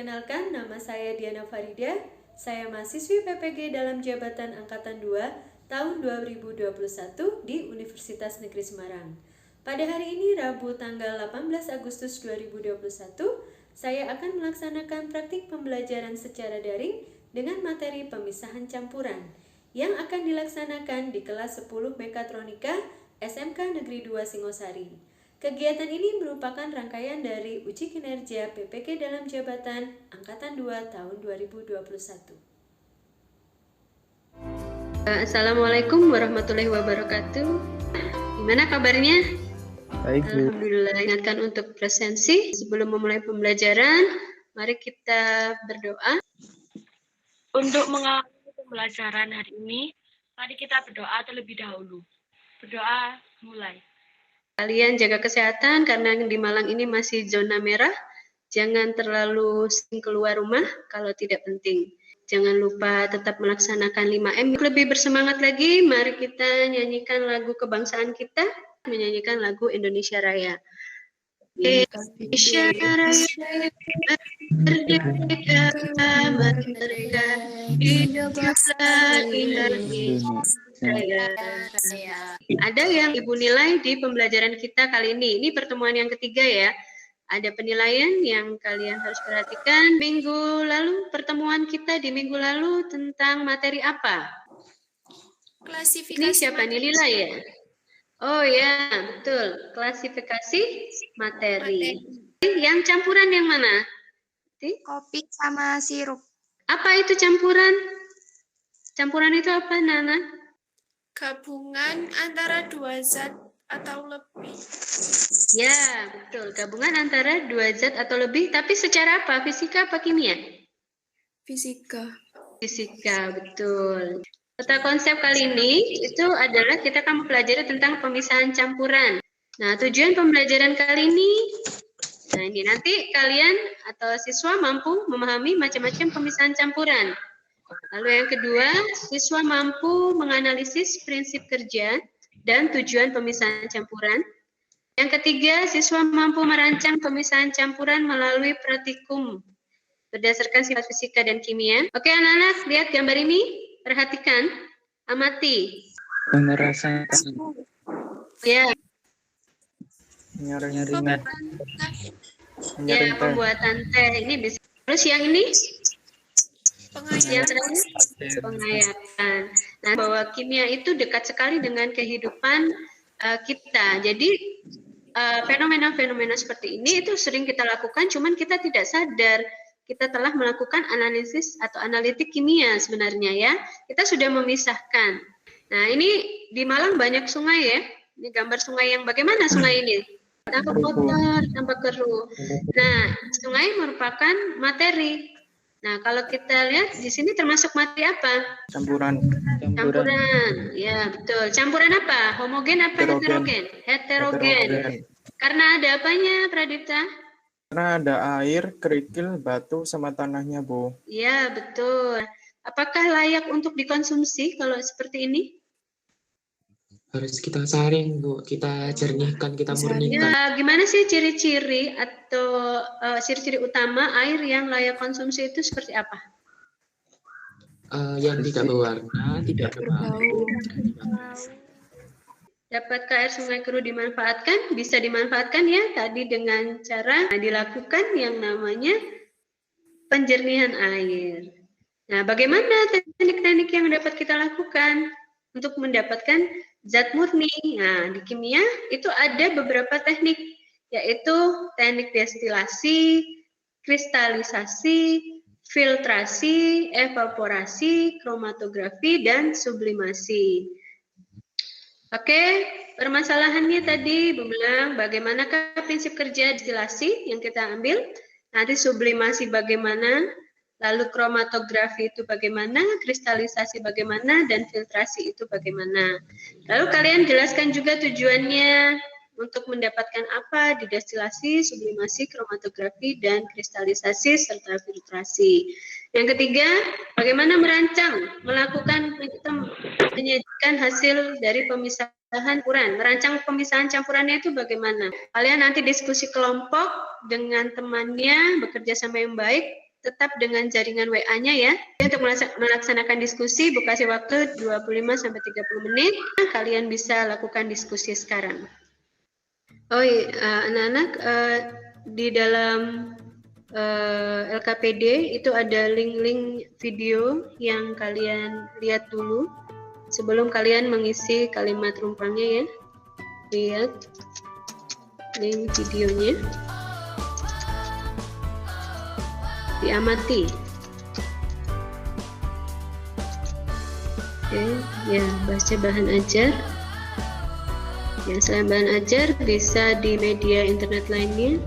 Perkenalkan, nama saya Diana Farida. Saya mahasiswi PPG dalam jabatan Angkatan 2 tahun 2021 di Universitas Negeri Semarang. Pada hari ini, Rabu tanggal 18 Agustus 2021, saya akan melaksanakan praktik pembelajaran secara daring dengan materi pemisahan campuran yang akan dilaksanakan di kelas 10 Mekatronika SMK Negeri 2 Singosari. Kegiatan ini merupakan rangkaian dari uji kinerja PPG dalam jabatan Angkatan 2 tahun 2021. Assalamualaikum warahmatullahi wabarakatuh. Gimana kabarnya? Baik, Bu. Alhamdulillah. Ingatkan untuk presensi. Sebelum memulai pembelajaran, mari kita berdoa. Untuk mengawali pembelajaran hari ini, mari kita berdoa terlebih dahulu. Berdoa mulai. Kalian jaga kesehatan karena di Malang ini masih zona merah. Jangan terlalu sering keluar rumah kalau tidak penting. Jangan lupa tetap melaksanakan 5M. Lebih bersemangat lagi, mari kita nyanyikan lagu kebangsaan kita, menyanyikan lagu Indonesia Raya. Indonesia Raya, merdeka, merdeka, hiduplah Indonesia. Ada yang Ibu nilai di pembelajaran kita kali ini. Ini pertemuan yang ketiga ya. Ada penilaian yang kalian harus perhatikan. Minggu lalu, pertemuan kita di minggu lalu tentang materi apa? Klasifikasi. Ini siapa nilai ya? Oh ya, betul. Klasifikasi materi. Yang campuran yang mana? Kopi sama sirup. Apa itu campuran? Campuran itu apa, Nana? Gabungan antara dua zat atau lebih. Ya, betul. Gabungan antara dua zat atau lebih, tapi secara apa? Fisika apa kimia? Fisika. Fisika, betul. Peta konsep kali ini itu adalah kita akan mempelajari tentang pemisahan campuran. Nah, tujuan pembelajaran kali ini, nah ini nanti kalian atau siswa mampu memahami macam-macam pemisahan campuran. Lalu yang kedua, siswa mampu menganalisis prinsip kerja dan tujuan pemisahan campuran. Yang ketiga, siswa mampu merancang pemisahan campuran melalui praktikum berdasarkan sifat fisika dan kimia. Oke anak-anak, lihat gambar ini, perhatikan, amati. Merasakan. Ya. Nyari-nyari. Ya, pembuatan teh ini bisa. Terus yang ini? Pengayaan. Nah, bahwa kimia itu dekat sekali dengan kehidupan kita. Jadi fenomena-fenomena seperti ini itu sering kita lakukan, cuman kita tidak sadar kita telah melakukan analisis atau analitik kimia sebenarnya ya. Kita sudah memisahkan. Nah, ini di Malang banyak sungai ya. Ini gambar sungai yang bagaimana sungai ini? Tanpa kotor, tanpa keruh. Nah, sungai merupakan materi. Nah, kalau kita lihat di sini termasuk materi apa? Campuran. Ya, betul. Campuran apa? Homogen apa heterogen? Heterogen. Karena ada apanya, Pradipta? Karena ada air, kerikil, batu, sama tanahnya, Bu. Ya, betul. Apakah layak untuk dikonsumsi kalau seperti ini? Harus kita saring, Bu. Kita jernihkan, kita murnikan. Ya, gimana sih ciri-ciri atau ciri-ciri utama air yang layak konsumsi itu seperti apa? Yang tidak berwarna, tidak berbau. Dapatkah air sungai keruh dimanfaatkan? Bisa dimanfaatkan ya, tadi dengan cara dilakukan yang namanya penjernihan air. Nah, bagaimana teknik-teknik yang dapat kita lakukan untuk mendapatkan zat murni? Nah, di kimia itu ada beberapa teknik, yaitu teknik destilasi, kristalisasi, filtrasi, evaporasi, kromatografi, dan sublimasi. Oke, permasalahannya tadi bilang bagaimanakah prinsip kerja destilasi yang kita ambil, nanti sublimasi bagaimana, lalu kromatografi itu bagaimana, kristalisasi bagaimana, dan filtrasi itu bagaimana. Lalu kalian jelaskan juga tujuannya untuk mendapatkan apa di destilasi, sublimasi, kromatografi, dan kristalisasi, serta filtrasi. Yang ketiga, bagaimana merancang, melakukan, menyajikan hasil dari pemisahan campuran. Merancang pemisahan campurannya itu bagaimana? Kalian nanti diskusi kelompok dengan temannya, bekerja sama yang baik, tetap dengan jaringan WA-nya ya. Untuk melaksanakan diskusi, Bu kasih waktu 25-30 menit. Kalian bisa lakukan diskusi sekarang. Oh iya, anak-anak, di dalam LKPD itu ada link-link video yang kalian lihat dulu sebelum kalian mengisi kalimat rumpangnya ya. Lihat link videonya, diamati. Oke, ya, baca bahan ajar. Ya, selain bahan ajar bisa di media internet lainnya.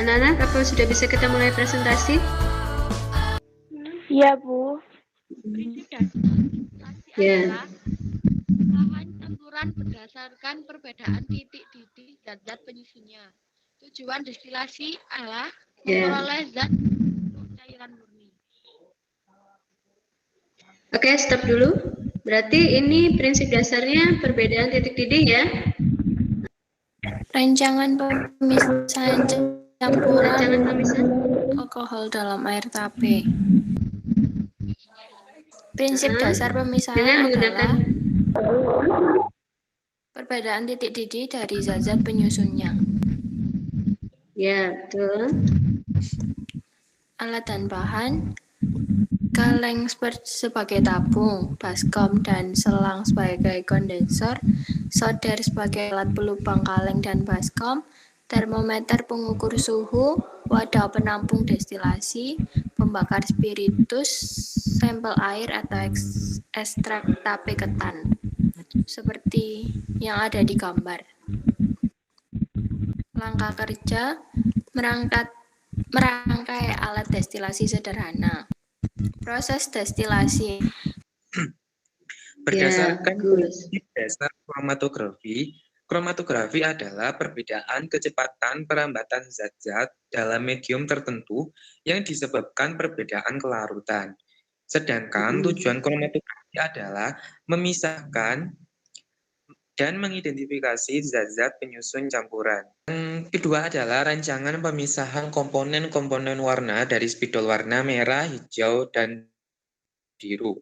Anak-anak, apa sudah bisa kita mulai presentasi? Iya, Bu. Prinsip dasar Ya. adalah bahan campuran berdasarkan perbedaan titik-titik zat-zat penyusunnya. Tujuan destilasi adalah Ya. memperoleh zat untuk cairan murni. Oke, stop dulu. Berarti ini prinsip dasarnya perbedaan titik-titik ya. Rancangan pemisahan campuran Rancangan pemisahan. alkohol dalam air tape. Prinsip dasar Dengan pemisahan menggunakan adalah perbedaan titik didih dari zat-zat penyusunnya. ya, betul. Alat dan bahan: kaleng sebagai tabung, baskom dan selang sebagai kondensor, solder sebagai alat pelubang kaleng dan baskom, termometer pengukur suhu, wadah penampung destilasi, pembakar spiritus, sampel air atau ekstrak tape ketan, seperti yang ada di gambar. Langkah kerja: merangkai alat destilasi sederhana. Proses destilasi. Berdasarkan bagus. prinsip dasar kromatografi, kromatografi adalah perbedaan kecepatan perambatan zat-zat dalam medium tertentu yang disebabkan perbedaan kelarutan. Sedangkan tujuan kromatografi adalah memisahkan dan mengidentifikasi zat-zat penyusun campuran. Yang kedua adalah rancangan pemisahan komponen-komponen warna dari spidol warna merah, hijau, dan biru.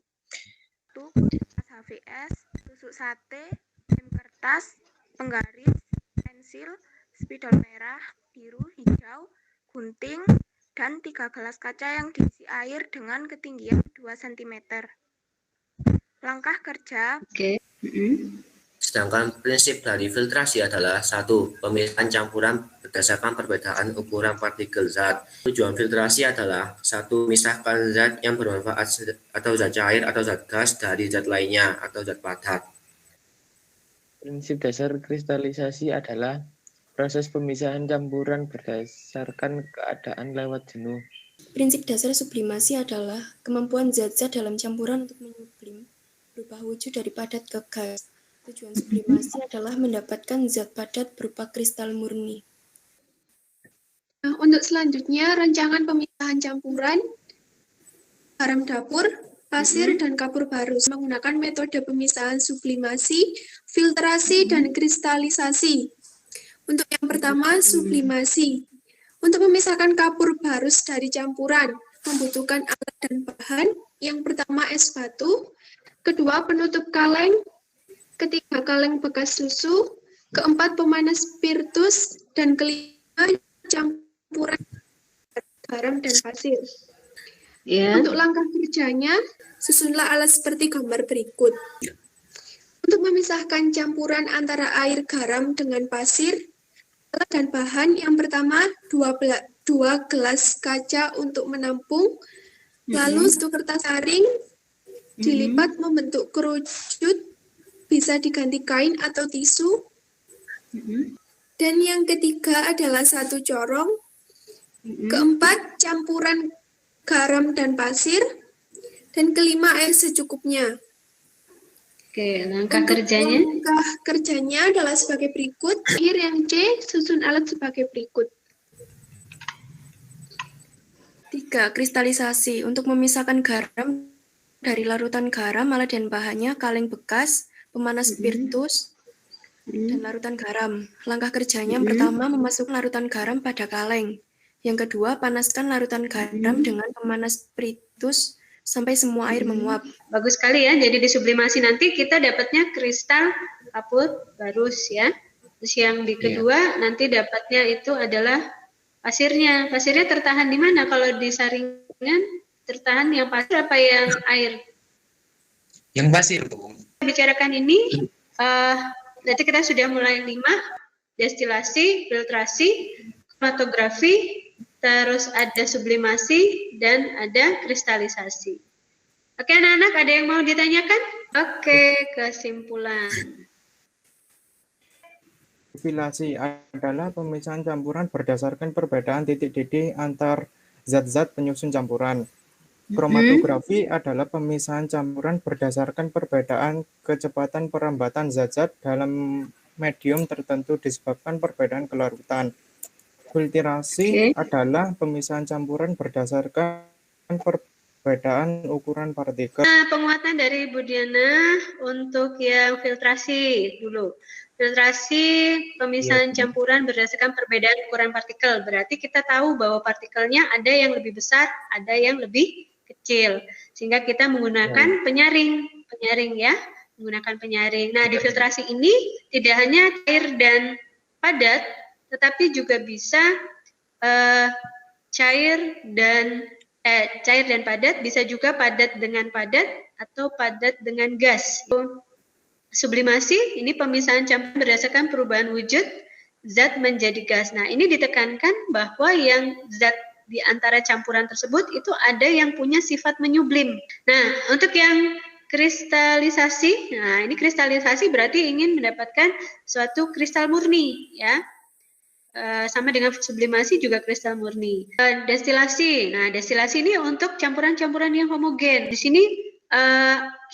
HVS, tusuk sate, lem kertas, penggaris, pensil, spidol merah, biru, hijau, gunting, dan 3 gelas kaca yang diisi air dengan ketinggian 2 cm. Langkah kerja. Oke. Sedangkan prinsip dari filtrasi adalah 1. Pemisahan campuran berdasarkan perbedaan ukuran partikel zat. Tujuan filtrasi adalah 1. Memisahkan zat yang bermanfaat atau zat cair atau zat gas dari zat lainnya atau zat padat. Prinsip dasar kristalisasi adalah proses pemisahan campuran berdasarkan keadaan lewat jenuh. Prinsip dasar sublimasi adalah kemampuan zat-zat dalam campuran untuk menyublim berubah wujud dari padat ke gas. Tujuan sublimasi adalah mendapatkan zat padat berupa kristal murni. Nah, untuk selanjutnya, rancangan pemisahan campuran garam dapur, pasir, dan kapur barus menggunakan metode pemisahan sublimasi, filtrasi, dan kristalisasi. Untuk yang pertama, sublimasi. Untuk memisahkan kapur barus dari campuran, membutuhkan alat dan bahan. Yang pertama, es batu. Kedua, penutup kaleng. Ketiga, kaleng bekas susu. Keempat, pemanas spiritus. Dan kelima, campuran garam dan pasir. Untuk langkah kerjanya, susunlah alat seperti gambar berikut. Untuk memisahkan campuran antara air garam dengan pasir, alat dan bahan yang pertama 2 gelas kaca untuk menampung, lalu 1 kertas saring dilipat membentuk kerucut, bisa diganti kain atau tisu. Dan yang ketiga adalah 1 corong. Keempat, campuran garam dan pasir. Dan kelima, air secukupnya. Oke, langkah kerjanya? Langkah kerjanya adalah sebagai berikut. Akhir yang C, susun alat sebagai berikut. 3. Kristalisasi. Untuk memisahkan garam dari larutan garam, alat dan bahannya kaleng bekas, pemanas spiritus, dan larutan garam. Langkah kerjanya yang pertama, memasukkan larutan garam pada kaleng. Yang kedua, panaskan larutan garam dengan pemanas spiritus sampai semua air menguap. Bagus sekali ya, jadi di sublimasi nanti kita dapatnya kristal kapur barus ya. Terus yang di kedua nanti dapatnya itu adalah pasirnya. Pasirnya tertahan di mana? Kalau di saringan tertahan yang pasir apa yang air? Yang pasir, Bu. Bicarakan ini, nanti kita sudah mulai 5, destilasi, filtrasi, kromatografi, terus ada sublimasi, dan ada kristalisasi. Oke anak-anak, ada yang mau ditanyakan? Oke, kesimpulan. Destilasi adalah pemisahan campuran berdasarkan perbedaan titik didih antar zat-zat penyusun campuran. Kromatografi adalah pemisahan campuran berdasarkan perbedaan kecepatan perambatan zat-zat dalam medium tertentu disebabkan perbedaan kelarutan. Filtrasi adalah pemisahan campuran berdasarkan perbedaan ukuran partikel. Nah, penguatan dari Bu Diana untuk yang filtrasi dulu. Filtrasi pemisahan campuran berdasarkan perbedaan ukuran partikel. Berarti kita tahu bahwa partikelnya ada yang lebih besar, ada yang lebih kecil. Sehingga kita menggunakan penyaring ya, menggunakan penyaring. Nah, di filtrasi ini tidak hanya cair dan padat, tetapi juga bisa cair dan padat, bisa juga padat dengan padat atau padat dengan gas. Sublimasi ini pemisahan campuran berdasarkan perubahan wujud zat menjadi gas. Nah, ini ditekankan bahwa yang zat di antara campuran tersebut itu ada yang punya sifat menyublim. Nah, untuk yang kristalisasi, nah ini kristalisasi berarti ingin mendapatkan suatu kristal murni ya. sama dengan sublimasi juga kristal murni. Destilasi. Nah, destilasi ini untuk campuran-campuran yang homogen. Di sini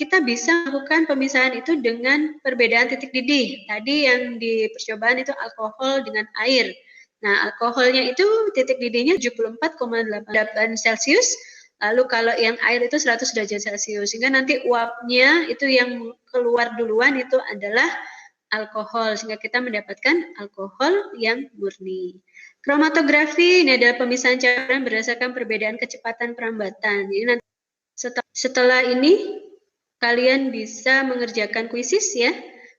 kita bisa melakukan pemisahan itu dengan perbedaan titik didih. Tadi yang di percobaan itu alkohol dengan air. Nah, alkoholnya itu titik didihnya 74,8 Celcius. Lalu kalau yang air itu 100 derajat Celcius. Sehingga nanti uapnya itu yang keluar duluan itu adalah alkohol, sehingga kita mendapatkan alkohol yang murni. Kromatografi ini adalah pemisahan campuran berdasarkan perbedaan kecepatan perambatan. Jadi nanti setelah ini kalian bisa mengerjakan kuisis ya.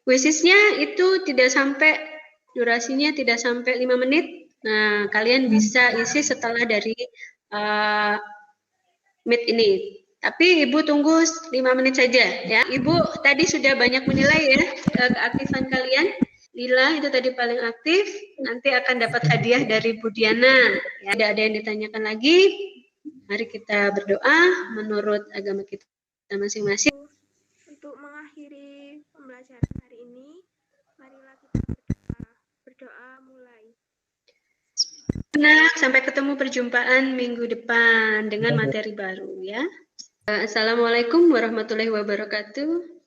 Kuisisnya itu tidak sampai, durasinya tidak sampai 5 menit. Nah, kalian bisa isi setelah dari Meet ini. Tapi Ibu tunggu 5 menit saja ya. Ibu tadi sudah banyak menilai ya keaktifan kalian. Lila itu tadi paling aktif, nanti akan dapat hadiah dari Bu Diana. Ya, tidak ada yang ditanyakan lagi. Mari kita berdoa menurut agama kita masing-masing. Untuk mengakhiri pembelajaran hari ini, marilah kita berdoa. Berdoa mulai. Nah, sampai ketemu perjumpaan minggu depan dengan materi baru ya. Assalamualaikum warahmatullahi wabarakatuh.